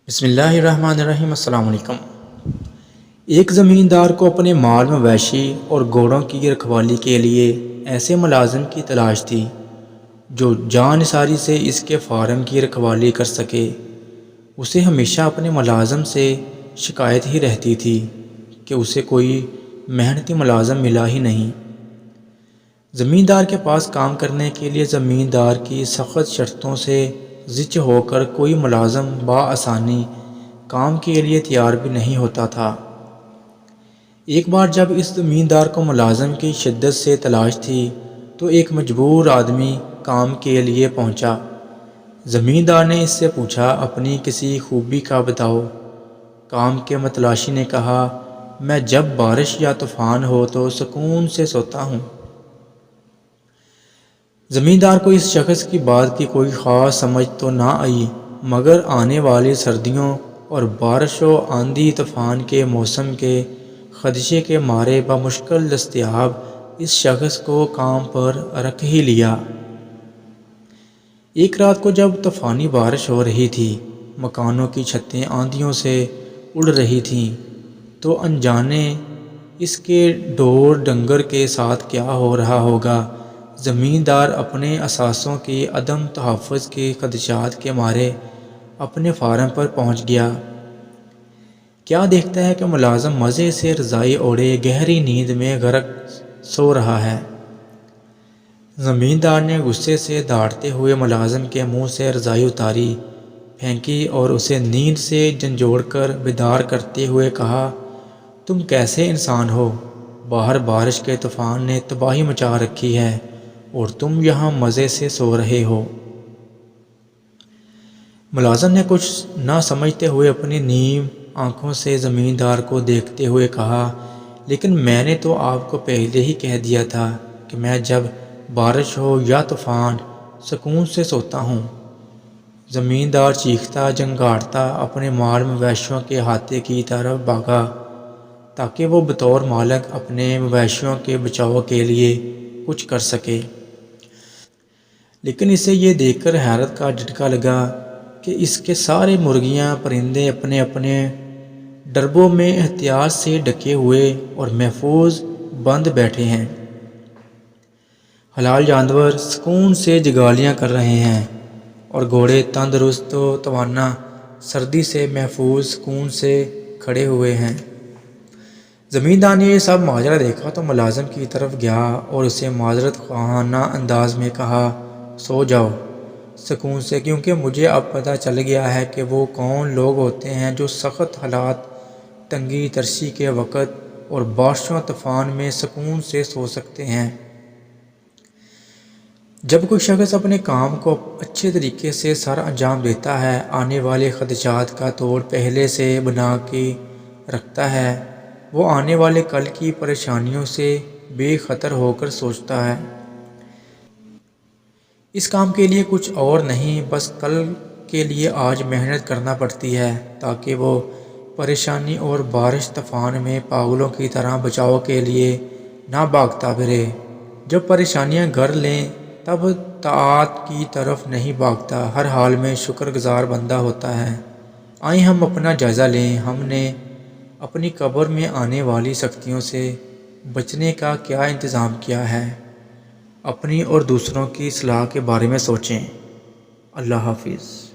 بسم اللہ الرحمن الرحیم۔ السلام علیکم۔ ایک زمیندار کو اپنے مال مویشی اور گھوڑوں کی رکھوالی کے لیے ایسے ملازم کی تلاش تھی جو جان نثاری سے اس کے فارم کی رکھوالی کر سکے۔ اسے ہمیشہ اپنے ملازم سے شکایت ہی رہتی تھی کہ اسے کوئی محنتی ملازم ملا ہی نہیں۔ زمیندار کے پاس کام کرنے کے لیے زمیندار کی سخت شرطوں سے زچ ہو کر کوئی ملازم بآسانی کام کے لیے تیار بھی نہیں ہوتا تھا۔ ایک بار جب اس زمیندار کو ملازم کی شدت سے تلاش تھی تو ایک مجبور آدمی کام کے لیے پہنچا۔ زمیندار نے اس سے پوچھا، اپنی کسی خوبی کا بتاؤ۔ کام کے متلاشی نے کہا، میں جب بارش یا طوفان ہو تو سکون سے سوتا ہوں۔ زمیندار کو اس شخص کی بات کی کوئی خاص سمجھ تو نہ آئی، مگر آنے والی سردیوں اور بارش و آندھی طوفان کے موسم کے خدشے کے مارے بمشکل دستیاب اس شخص کو کام پر رکھ ہی لیا۔ ایک رات کو جب طوفانی بارش ہو رہی تھی، مکانوں کی چھتیں آندھیوں سے اڑ رہی تھیں، تو انجانے اس کے ڈور ڈنگر کے ساتھ کیا ہو رہا ہوگا، زمیندار اپنے اثاثوں کی عدم تحفظ کے خدشات کے مارے اپنے فارم پر پہنچ گیا۔ کیا دیکھتا ہے کہ ملازم مزے سے رضائی اوڑھے گہری نیند میں غرق سو رہا ہے۔ زمیندار نے غصے سے دھاڑتے ہوئے ملازم کے منہ سے رضائی اتاری، پھینکی اور اسے نیند سے جھنجھوڑ کر بیدار کرتے ہوئے کہا، تم کیسے انسان ہو؟ باہر بارش کے طوفان نے تباہی مچا رکھی ہے اور تم یہاں مزے سے سو رہے ہو۔ ملازم نے کچھ نہ سمجھتے ہوئے اپنی نیم آنکھوں سے زمیندار کو دیکھتے ہوئے کہا، لیکن میں نے تو آپ کو پہلے ہی کہہ دیا تھا کہ میں جب بارش ہو یا طوفان سکون سے سوتا ہوں۔ زمیندار چیختا جھنگھاڑتا اپنے مال مویشیوں کے احاطے کی طرف بھاگا تاکہ وہ بطور مالک اپنے مویشیوں کے بچاؤ کے لیے کچھ کر سکے، لیکن اسے یہ دیکھ کر حیرت کا جھٹکا لگا کہ اس کے سارے مرغیاں پرندے اپنے اپنے ڈربوں میں احتیاط سے ڈھکے ہوئے اور محفوظ بند بیٹھے ہیں۔ حلال جانور سکون سے جگالیاں کر رہے ہیں اور گھوڑے تندرست و توانا سردی سے محفوظ سکون سے کھڑے ہوئے ہیں۔ زمیندار نے یہ سب ماجرا دیکھا تو ملازم کی طرف گیا اور اسے معذرت خواہانہ انداز میں کہا، سو جاؤ سکون سے، کیونکہ مجھے اب پتہ چل گیا ہے کہ وہ کون لوگ ہوتے ہیں جو سخت حالات، تنگی ترشی کے وقت اور بارشوں طوفان میں سکون سے سو سکتے ہیں۔ جب کوئی شخص اپنے کام کو اچھے طریقے سے سر انجام دیتا ہے، آنے والے خدشات کا توڑ پہلے سے بنا کے رکھتا ہے، وہ آنے والے کل کی پریشانیوں سے بے خطر ہو کر سوچتا ہے۔ اس کام کے لیے کچھ اور نہیں، بس کل کے لیے آج محنت کرنا پڑتی ہے تاکہ وہ پریشانی اور بارش طوفان میں پاگلوں کی طرح بچاؤ کے لیے نہ بھاگتا پھرے۔ جب پریشانیاں گھر لیں تب طاعت کی طرف نہیں بھاگتا، ہر حال میں شکر گزار بندہ ہوتا ہے۔ آئیں ہم اپنا جائزہ لیں، ہم نے اپنی قبر میں آنے والی سختیوں سے بچنے کا کیا انتظام کیا ہے؟ اپنی اور دوسروں کی اصلاح کے بارے میں سوچیں۔ اللہ حافظ۔